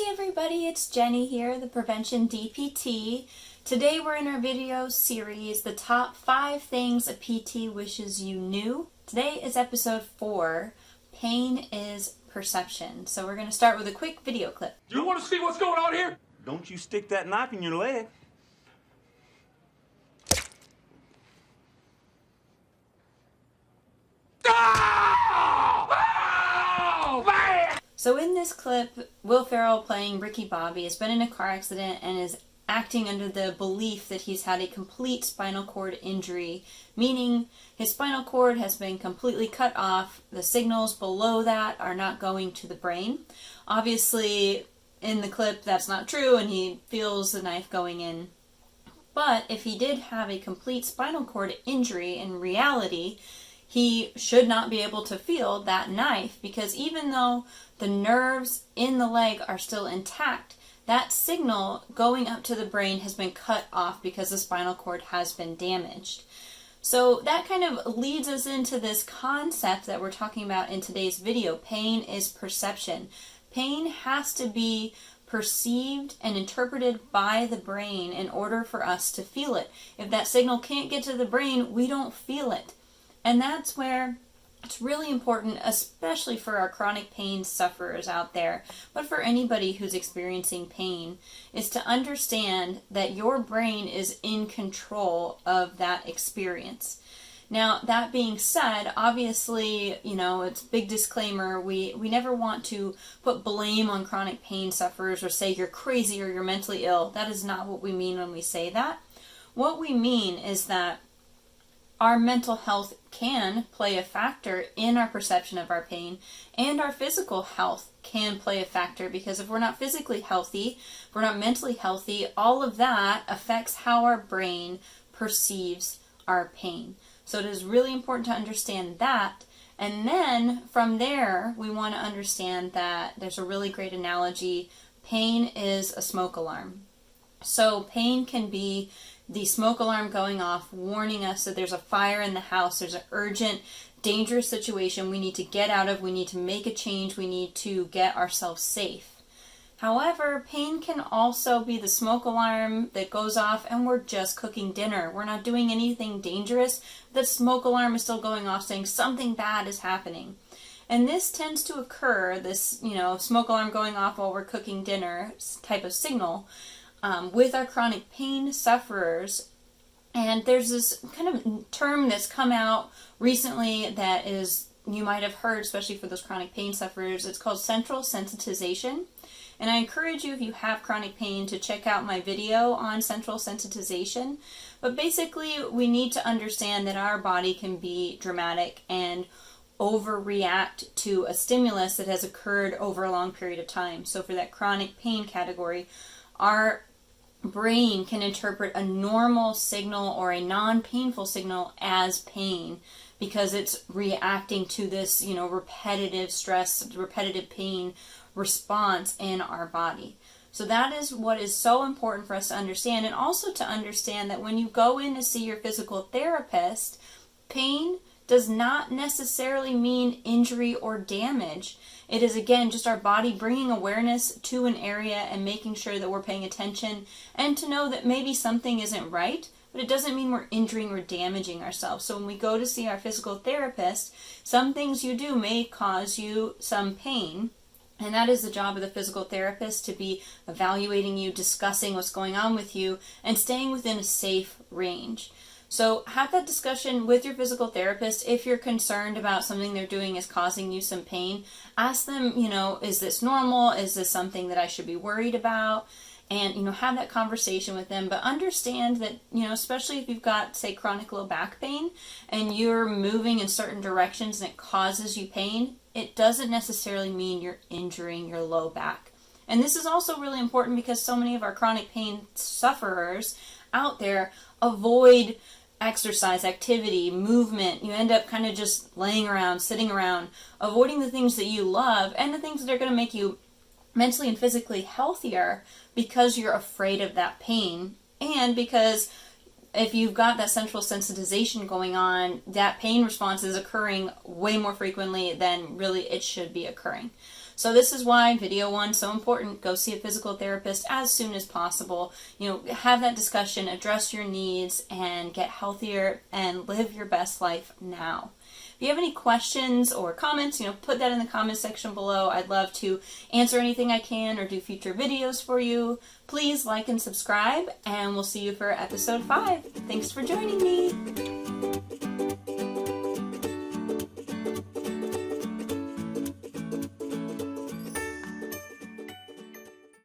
Everybody, it's Jenny here, the Prevention DPT. Today we're in our video series, the top 5 things a PT wishes you knew. Today is episode 4, Pain is Perception. So we're going to start with a quick video clip. Do you want to see what's going on here? Don't you stick that knife in your leg. Oh, man! So in this clip, Will Ferrell playing Ricky Bobby has been in a car accident and is acting under the belief that he's had a complete spinal cord injury, meaning his spinal cord has been completely cut off. The signals below that are not going to the brain. Obviously, in the clip, that's not true, and he feels the knife going in. But if he did have a complete spinal cord injury, in reality, he should not be able to feel that knife, because even though the nerves in the leg are still intact, that signal going up to the brain has been cut off because the spinal cord has been damaged. So that kind of leads us into this concept that we're talking about in today's video. Pain is perception. Pain has to be perceived and interpreted by the brain in order for us to feel it. If that signal can't get to the brain, we don't feel it. And that's where it's really important, especially for our chronic pain sufferers out there, but for anybody who's experiencing pain, is to understand that your brain is in control of that experience. Now, that being said, obviously, it's a big disclaimer. We never want to put blame on chronic pain sufferers or say you're crazy or you're mentally ill. That is not what we mean when we say that. What we mean is that our mental health can play a factor in our perception of our pain, and our physical health can play a factor, because if we're not physically healthy, if we're not mentally healthy, all of that affects how our brain perceives our pain. So it is really important to understand that. And then from there, we want to understand that there's a really great analogy. Pain is a smoke alarm. So pain can be the smoke alarm going off, warning us that there's a fire in the house, there's an urgent, dangerous situation we need to get out of, we need to make a change, we need to get ourselves safe. However, pain can also be the smoke alarm that goes off and we're just cooking dinner. We're not doing anything dangerous. The smoke alarm is still going off saying something bad is happening. And this tends to occur, this, smoke alarm going off while we're cooking dinner type of signal, with our chronic pain sufferers. And there's this kind of term that's come out recently that is, you might have heard, especially for those chronic pain sufferers. It's called central sensitization. And I encourage you, if you have chronic pain, to check out my video on central sensitization. But basically, we need to understand that our body can be dramatic and overreact to a stimulus that has occurred over a long period of time. So for that chronic pain category, our brain can interpret a normal signal or a non-painful signal as pain, because it's reacting to this, repetitive stress, repetitive pain response in our body. So that is what is so important for us to understand, and also to understand that when you go in to see your physical therapist, pain does not necessarily mean injury or damage. It is, again, just our body bringing awareness to an area and making sure that we're paying attention, and to know that maybe something isn't right, but it doesn't mean we're injuring or damaging ourselves. So when we go to see our physical therapist, some things you do may cause you some pain, and that is the job of the physical therapist, to be evaluating you, discussing what's going on with you, and staying within a safe range. So have that discussion with your physical therapist. If you're concerned about something they're doing is causing you some pain, ask them, is this normal? Is this something that I should be worried about? And, have that conversation with them. But understand that, especially if you've got, say, chronic low back pain and you're moving in certain directions and it causes you pain, it doesn't necessarily mean you're injuring your low back. And this is also really important because so many of our chronic pain sufferers out there avoid exercise, activity, movement. You end up kind of just laying around, sitting around, avoiding the things that you love and the things that are going to make you mentally and physically healthier because you're afraid of that pain, and because if you've got that central sensitization going on, that pain response is occurring way more frequently than really it should be occurring. So this is why video 1 is so important. Go see a physical therapist as soon as possible. Have that discussion, address your needs, and get healthier and live your best life now. If you have any questions or comments, put that in the comments section below. I'd love to answer anything I can or do future videos for you. Please like and subscribe, and we'll see you for episode 5. Thanks for joining me.